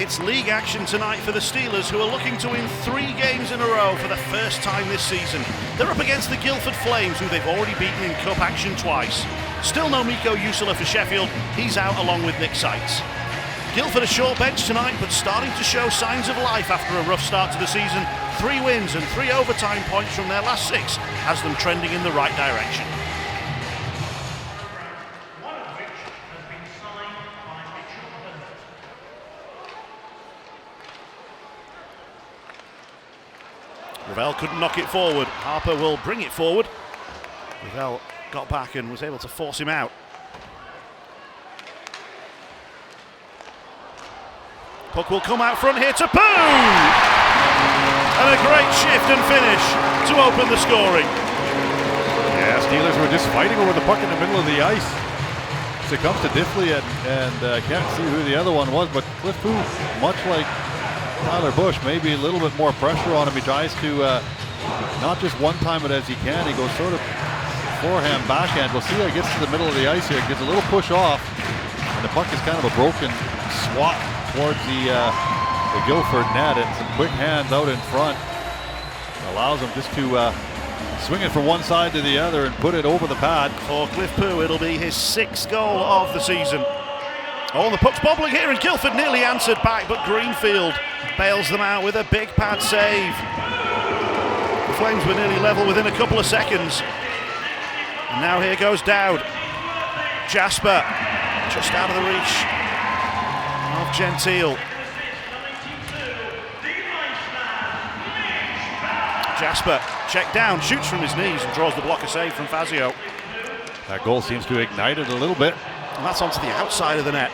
It's league action tonight for the Steelers, who are looking to win 3 games in a row for the first time this season. They're up against the Guildford Flames, who they've already beaten in cup action twice. Still no Miko Usula for Sheffield, he's out along with Nick Seitz. Guildford are short bench tonight, but starting to show signs of life after a rough start to the season. 3 wins and 3 overtime points from their last 6 has them trending in the right direction. Ravel couldn't knock it forward. Harper will bring it forward. Ravel got back and was able to force him out. Puck will come out front here to Boone! And a great shift and finish to open the scoring. Yeah, Steelers were just fighting over the puck in the middle of the ice. So it comes to Diffley and can't see who the other one was, but Cliff Fu, much like Tyler Bush, maybe a little bit more pressure on him. He tries to not just one time it as he can. He goes sort of forehand, backhand. We'll see how he gets to the middle of the ice here. Gets a little push off, and the puck is kind of a broken swat towards the Guildford net, and some quick hands out in front allows him just to swing it from one side to the other and put it over the pad. For Cliff Pooh, it'll be his 6th goal of the season. Oh, the puck's bobbling here, and Guildford nearly answered back, but Greenfield bails them out with a big pad save. The Flames were nearly level within a couple of seconds. And now here goes Dowd. Jasper, just out of the reach of Gentile. Jasper, checked down, shoots from his knees and draws the blocker save from Fazio. That goal seems to ignite it a little bit. And that's onto the outside of the net.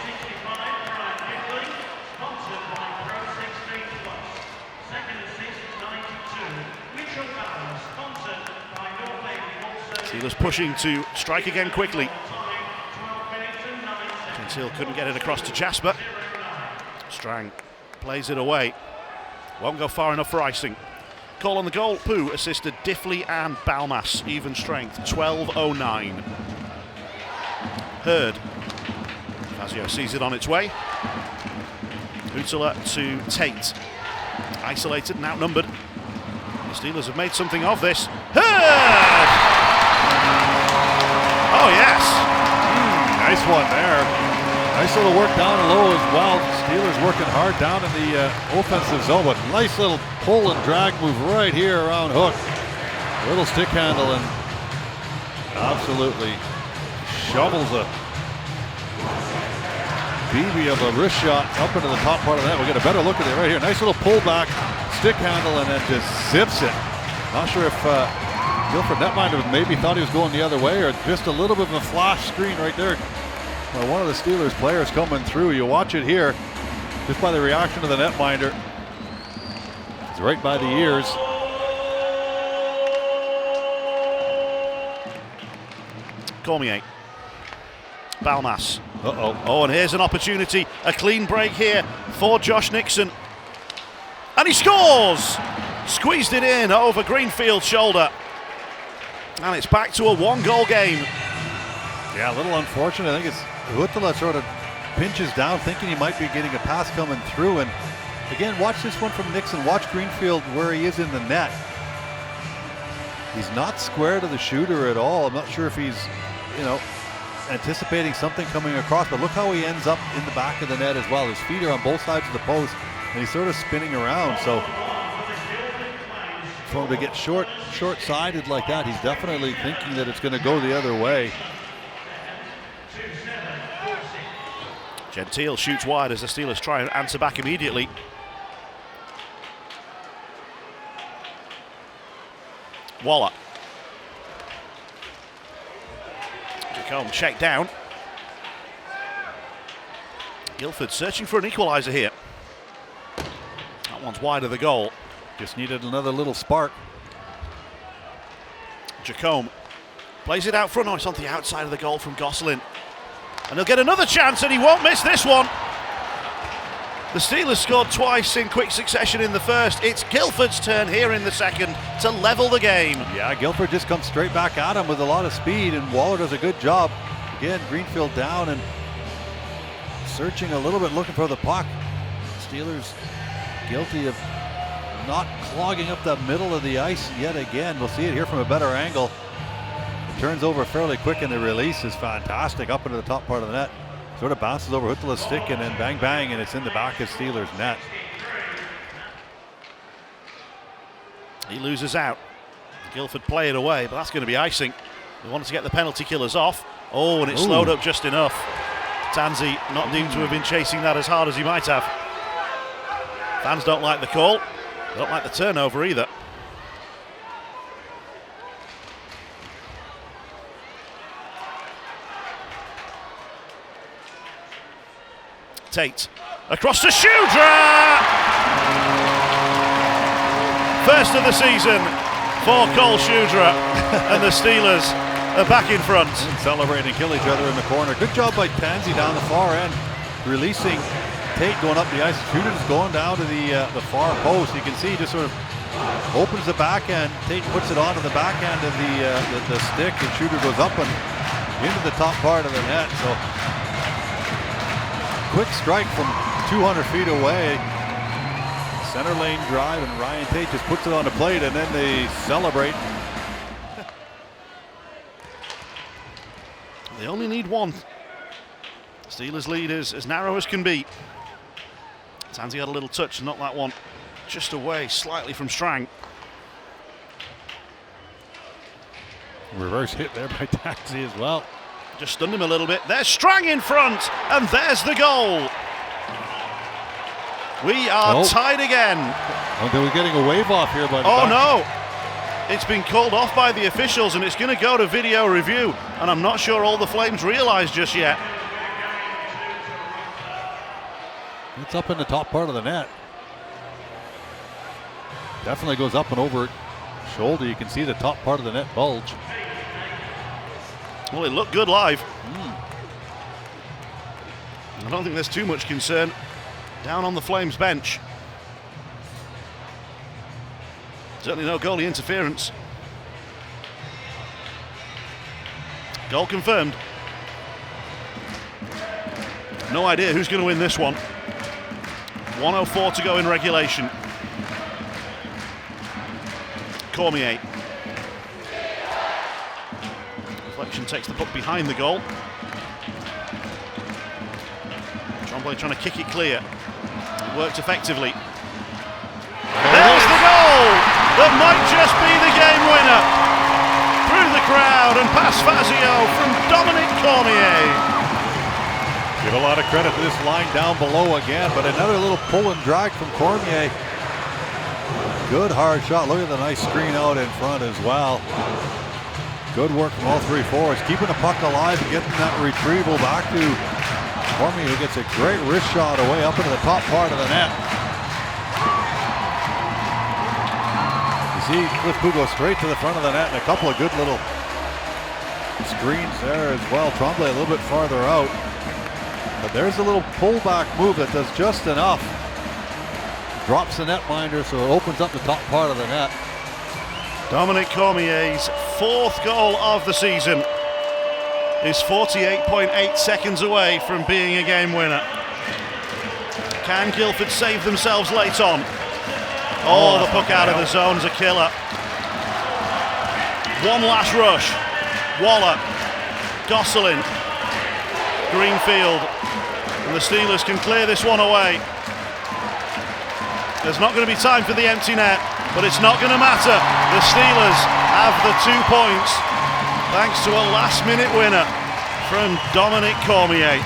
Steelers pushing to strike again quickly. Gentile couldn't get it across to Jasper. Strang plays it away. Won't go far enough for icing. Call on the goal. Pooh assisted Diffley and Balmas. Even strength, 12:09. Hurd. Fazio sees it on its way. Utala to Tate. Isolated and outnumbered. The Steelers have made something of this. Hurd! Oh, yes. Nice one there. Nice little work down low as well. Steelers working hard down in the offensive zone, but nice little pull and drag move right here around hook. A little stick handle and absolutely shovels a BB of a wrist shot up into the top part of that. We'll get a better look at it right here. Nice little pullback, stick handle, and then just zips it. Not sure if Guildford netminder maybe thought he was going the other way, or just a little bit of a flash screen right there. Well, one of the Steelers players coming through. You watch it here, just by the reaction of the netminder. It's right by the ears. Cormier. Balmas. Uh-oh. Oh, and here's an opportunity. A clean break here for Josh Nixon. And he scores! Squeezed it in over Greenfield's shoulder. And it's back to a 1-goal game. Yeah, a little unfortunate. I think it's Huttala sort of pinches down, thinking he might be getting a pass coming through. And again, watch this one from Nixon. Watch Greenfield where he is in the net. He's not square to the shooter at all. I'm not sure if he's, anticipating something coming across, but look how he ends up in the back of the net as well. His feet are on both sides of the post, and he's sort of spinning around. So for him to get short-sided like that, he's definitely thinking that it's going to go the other way. Gentile shoots wide as the Steelers try and answer back immediately. Waller. Jacombe checked down. Guildford searching for an equaliser here. That one's wide of the goal. Just needed another little spark. Jacombe plays it out front. Oh, it's on the outside of the goal from Gosselin. And he'll get another chance, and he won't miss this one. The Steelers scored twice in quick succession in the first. It's Guildford's turn here in the second to level the game. Yeah, Guildford just comes straight back at him with a lot of speed, and Waller does a good job. Again, Greenfield down and searching a little bit, looking for the puck. Steelers guilty of not clogging up the middle of the ice yet again. We'll see it here from a better angle. It turns over fairly quick, and the release is fantastic up into the top part of the net. Sort of bounces over Huttela's stick, and then bang bang, and it's in the back of Steelers net. He loses out. Guildford play it away, but that's going to be icing. They wanted to get the penalty killers off. Oh, and it slowed up just enough. Tansey not deemed to have been chasing that as hard as he might have. Fans don't like the call. They don't like the turnover either. Tate across to Shudra! First of the season for Cole Shudra, and the Steelers are back in front. And celebrate and kill each other in the corner. Good job by Tansey down the far end, releasing Tate going up the ice. Shudra just going down to the far post. You can see he just sort of opens the backhand. Tate puts it onto the backhand of the stick, and Shudra goes up and into the top part of the net. So quick strike from 200 feet away. Center lane drive, and Ryan Tate just puts it on the plate, and then they celebrate. They only need one. Steelers lead is as narrow as can be. Tansey had a little touch and knocked that one just away slightly from Strang. Reverse hit there by Tansey as well. Just stunned him a little bit. There's Strang in front, and there's the goal. We are tied again. Oh, they were getting a wave off here by the back. No. It's been called off by the officials, and it's going to go to video review. And I'm not sure all the Flames realise just yet. It's up in the top part of the net. Definitely goes up and over shoulder. You can see the top part of the net bulge. Well, it looked good live. I don't think there's too much concern down on the Flames bench. Certainly no goalie interference. Goal confirmed. No idea who's going to win this one. 1:04 to go in regulation. Cormier. Deflection takes the puck behind the goal. Tremblay trying to kick it clear. It worked effectively. There's the goal! That might just be the game winner. Through the crowd and past Fazio from Dominic Cormier. Give a lot of credit to this line down below again, but another little pull and drag from Cormier. Good hard shot. Look at the nice screen out in front as well. Good work from all three forwards, keeping the puck alive and getting that retrieval back to Cormier, who gets a great wrist shot away up into the top part of the net. You see Cliff Pu go straight to the front of the net, and a couple of good little screens there as well. Tremblay a little bit farther out. But there's a little pullback move that does just enough. Drops the netminder, so it opens up the top part of the net. Dominic Cormier's fourth goal of the season is 48.8 seconds away from being a game winner. Can Guildford save themselves late on? Oh, the puck out of the zone's a killer. One last rush. Waller, Gosselin, Greenfield, and the Steelers can clear this one away. There's not going to be time for the empty net, but it's not going to matter. The Steelers have the 2 points thanks to a last-minute winner from Dominic Cormier.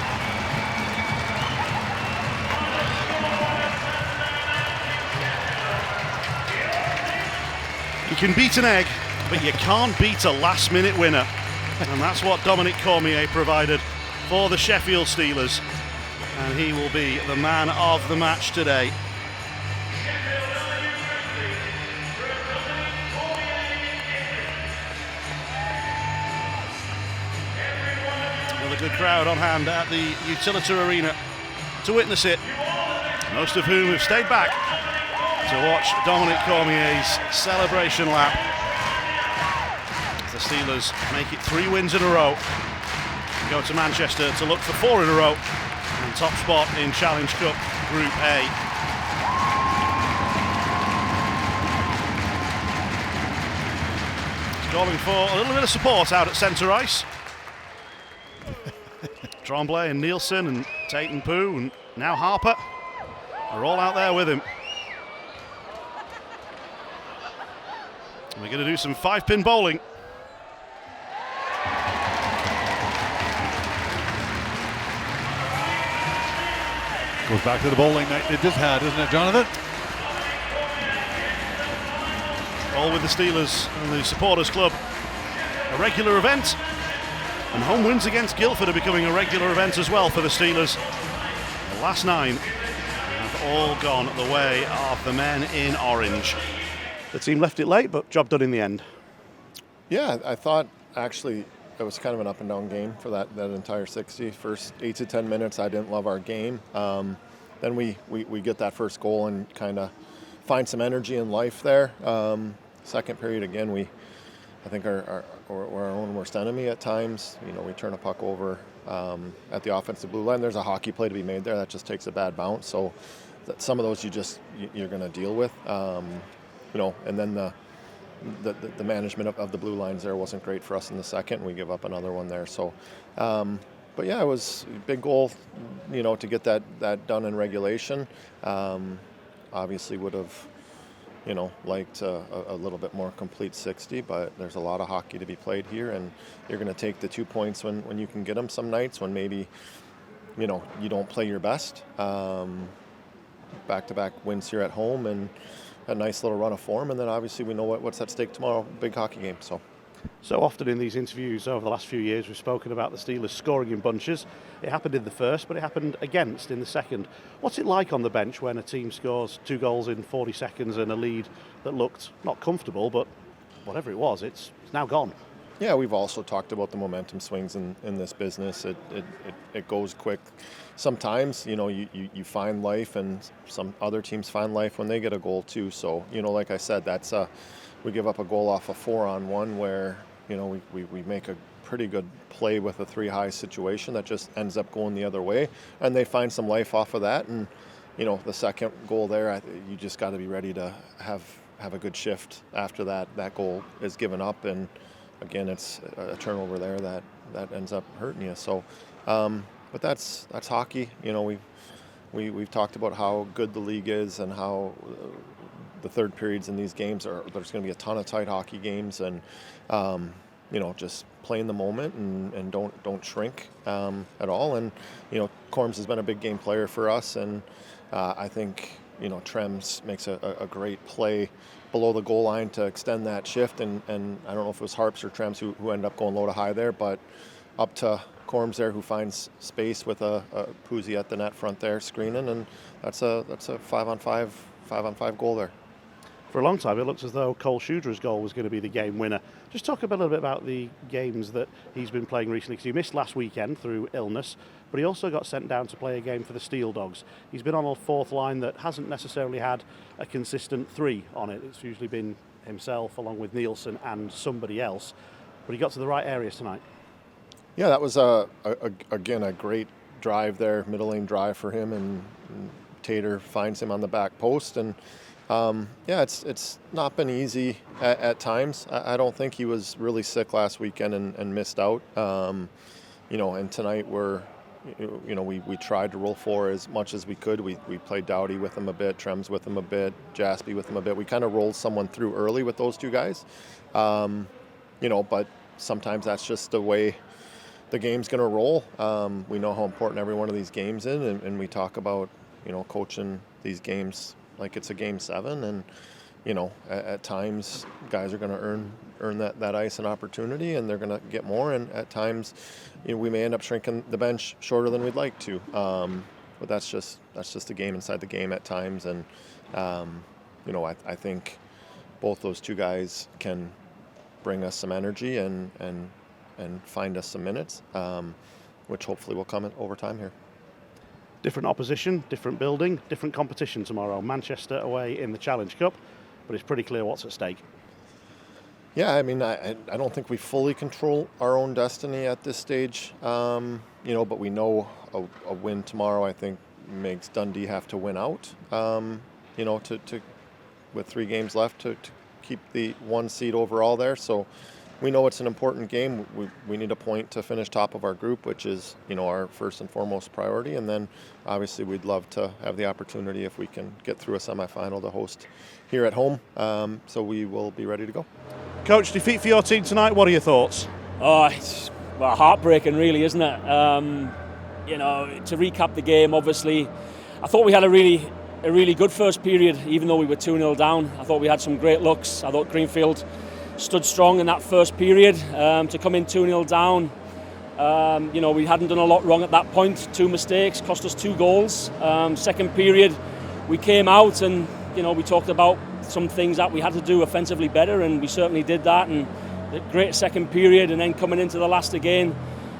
You can beat an egg, but you can't beat a last-minute winner. And that's what Dominic Cormier provided for the Sheffield Steelers. And he will be the man of the match today. A good crowd on hand at the Utilita Arena to witness it, most of whom have stayed back to watch Dominic Cormier's celebration lap. The Steelers make it 3 wins in a row, go to Manchester to look for 4 in a row, and top spot in Challenge Cup Group A. Calling for a little bit of support out at centre ice. Tremblay and Nielsen and Tate and Pooh and now Harper are all out there with him. We're going to do some 5-pin bowling. Goes back to the bowling night it just had, isn't it, Jonathan? All with the Steelers and the Supporters Club. A regular event. And home wins against Guildford are becoming a regular event as well for the Steelers. The last 9 have all gone the way of the men in orange. The team left it late, but job done in the end. Yeah, I thought actually it was kind of an up and down game for that entire 60. First 8 to 10 minutes, I didn't love our game. Then we get that first goal and kind of find some energy and life there. Second period, again, I think we're our own worst enemy at times. You know, we turn a puck over at the offensive blue line. There's a hockey play to be made there that just takes a bad bounce. So some of those you're going to deal with. You know, and then the management of the blue lines there wasn't great for us in the second. We give up another one there. So, but yeah, it was a big goal, you know, to get that done in regulation. Obviously would have, you know, liked a little bit more complete 60, but there's a lot of hockey to be played here, and you're going to take the 2 points when you can get them some nights when maybe, you know, you don't play your best. Back-to-back wins here at home and a nice little run of form, and then obviously we know what's at stake tomorrow, big hockey game. So often in these interviews over the last few years we've spoken about the Steelers scoring in bunches. It happened in the first, but it happened against in the second. What's it like on the bench when a team scores 2 goals in 40 seconds and a lead that looked not comfortable, but whatever it was, it's now gone? Yeah, we've also talked about the momentum swings in this business. It goes quick. Sometimes, you know, you find life, and some other teams find life when they get a goal too. So, you know, like I said, we give up a goal off a 4-on-1 where, you know, we make a pretty good play with a 3-high situation that just ends up going the other way, and they find some life off of that. And, you know, the second goal there, you just got to be ready to have a good shift after that goal is given up. And again, it's a turnover there that ends up hurting you. So, but that's hockey. You know, we've talked about how good the league is and how the third periods in these games there's going to be a ton of tight hockey games, and you know, just play in the moment and don't shrink at all. And you know, Corms has been a big game player for us, and I think, you know, Trems makes a great play below the goal line to extend that shift, and I don't know if it was Harps or Trems who ended up going low to high there, but up to Corms there, who finds space with a Poozy at the net front there screening, and that's a 5-on-5 goal there. For a long time, it looks as though Cole Shudra's goal was going to be the game winner. Just talk a little bit about the games that he's been playing recently, because he missed last weekend through illness, but he also got sent down to play a game for the Steel Dogs. He's been on a fourth line that hasn't necessarily had a consistent 3 on it. It's usually been himself along with Nielsen and somebody else, but he got to the right areas tonight. Yeah, that was again a great drive there, middle lane drive for him, and Tater finds him on the back post, and yeah, it's not been easy at times. I don't think he was really sick last weekend and missed out. You know, and tonight we tried to roll 4 as much as we could. We played Dowdy with him a bit, Trems with him a bit, Jaspy with him a bit. We kind of rolled someone through early with those 2 guys. You know, but sometimes that's just the way the game's going to roll. We know how important every one of these games is, and we talk about, you know, coaching these games like it's a game 7, and you know, at times guys are going to earn that ice and opportunity, and they're going to get more, and at times, you know, we may end up shrinking the bench shorter than we'd like to, but that's just the game inside the game at times. And you know, I think both those 2 guys can bring us some energy and find us some minutes, which hopefully will come over time here. Different opposition, different building, different competition tomorrow. Manchester away in the Challenge Cup, but it's pretty clear what's at stake. Yeah, I mean, I don't think we fully control our own destiny at this stage, you know, but we know a win tomorrow, I think, makes Dundee have to win out, you know, to with 3 games left to keep the 1 seed overall there. So we know it's an important game. We need a point to finish top of our group, which is, our first and foremost priority. And then obviously we'd love to have the opportunity, if we can get through a semifinal, to host here at home. So we will be ready to go. Coach, defeat for your team tonight, what are your thoughts? Oh, it's heartbreaking, really, isn't it? To recap the game, obviously, I thought we had a really good first period, even though we were 2-0 down. I thought we had some great looks. I thought Greenfield stood strong in that first period. To come in 2-0 down, we hadn't done a lot wrong at that point. 2 mistakes, cost us 2 goals. Second period, we came out and, we talked about some things that we had to do offensively better, and we certainly did that. And a great second period, and then coming into the last again,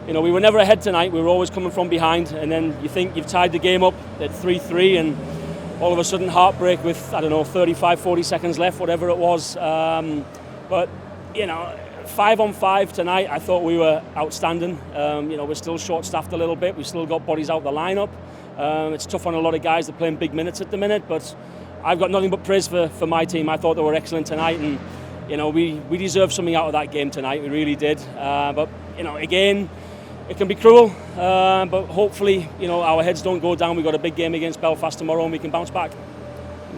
we were never ahead tonight. We were always coming from behind, and then you think you've tied the game up at 3-3, and all of a sudden heartbreak with 35, 40 seconds left, whatever it was. But 5-on-5 tonight, I thought we were outstanding. We're still short-staffed a little bit. We've still got bodies out the lineup. It's tough on a lot of guys that are playing big minutes at the minute, but I've got nothing but praise for my team. I thought they were excellent tonight, and we deserved something out of that game tonight. We really did. But again, it can be cruel. But hopefully, our heads don't go down. We've got a big game against Belfast tomorrow, and we can bounce back.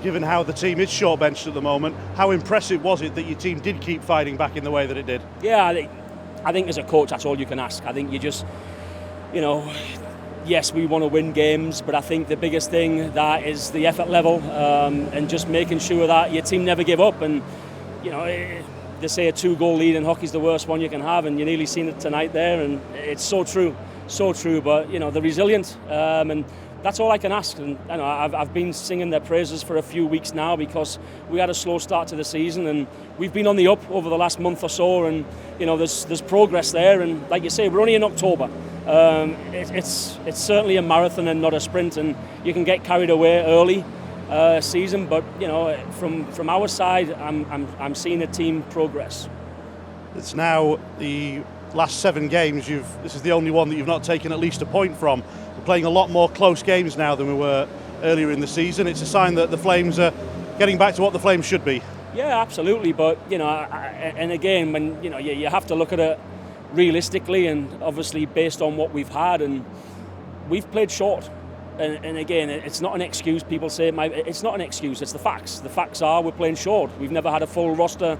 Given how the team is short-benched at the moment, how impressive was it that your team did keep fighting back in the way that it did? Yeah, I think as a coach, that's all you can ask. I think you just, yes, we want to win games, but I think the biggest thing that is the effort level, and just making sure that your team never give up. And they say a 2-goal lead in hockey is the worst one you can have, and you nearly seen it tonight there, and it's so true. But they're resilient, and that's all I can ask. And I've been singing their praises for a few weeks now, because we had a slow start to the season, and we've been on the up over the last month or so, and there's progress there. And like you say, we're only in October. It's certainly a marathon and not a sprint, and you can get carried away early season. But from our side, I'm seeing the team progress. It's now the last 7 games. This is the only one that you've not taken at least a point from. We're playing a lot more close games now than we were earlier in the season. It's a sign that the Flames are getting back to what the Flames should be. Yeah, absolutely. But and again, when you have to look at it realistically, and obviously based on what we've had, and we've played short. And again, it's not an excuse. People say it's not an excuse. It's the facts. The facts are we're playing short. We've never had a full roster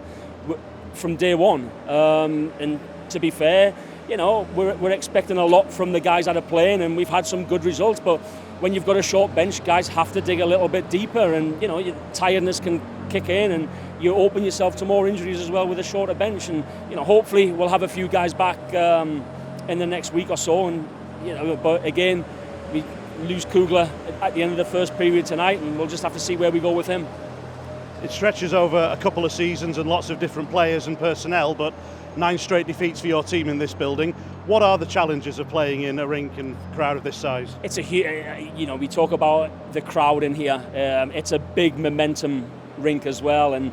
from day one. And to be fair, we're expecting a lot from the guys that are playing, and we've had some good results. But when you've got a short bench, guys have to dig a little bit deeper, and your tiredness can kick in, and you open yourself to more injuries as well with a shorter bench. And hopefully we'll have a few guys back in the next week or so. And but again, we lose Kugler at the end of the first period tonight, and we'll just have to see where we go with him. It stretches over a couple of seasons and lots of different players and personnel, but 9 straight defeats for your team in this building. What are the challenges of playing in a rink and crowd of this size? It's we talk about the crowd in here. It's a big momentum rink as well, and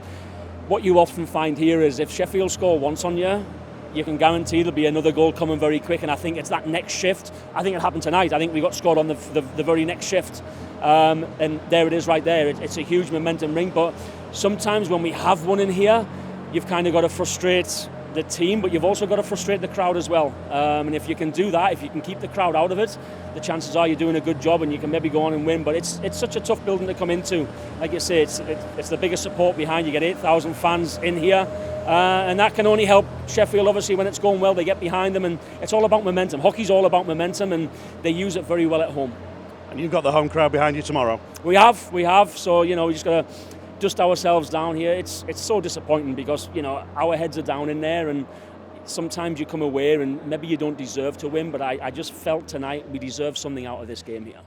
what you often find here is if Sheffield score once on you, you can guarantee there'll be another goal coming very quick. And I think it's that next shift. I think it happened tonight. I think we got scored on the very next shift, and there it is right there. It's a huge momentum rink, but sometimes when we have one in here, you've kind of got to frustrate the team, but you've also got to frustrate the crowd as well. And if you can do that, if you can keep the crowd out of it, the chances are you're doing a good job, and you can maybe go on and win. But it's such a tough building to come into. Like you say, it's the biggest support behind. You get 8,000 fans in here, and that can only help Sheffield. Obviously, when it's going well, they get behind them, and it's all about momentum. Hockey's all about momentum, and they use it very well at home. And you've got the home crowd behind you tomorrow. We have. So we just got to dust ourselves down here. It's so disappointing because our heads are down in there, and sometimes you come away and maybe you don't deserve to win, but I just felt tonight we deserve something out of this game here.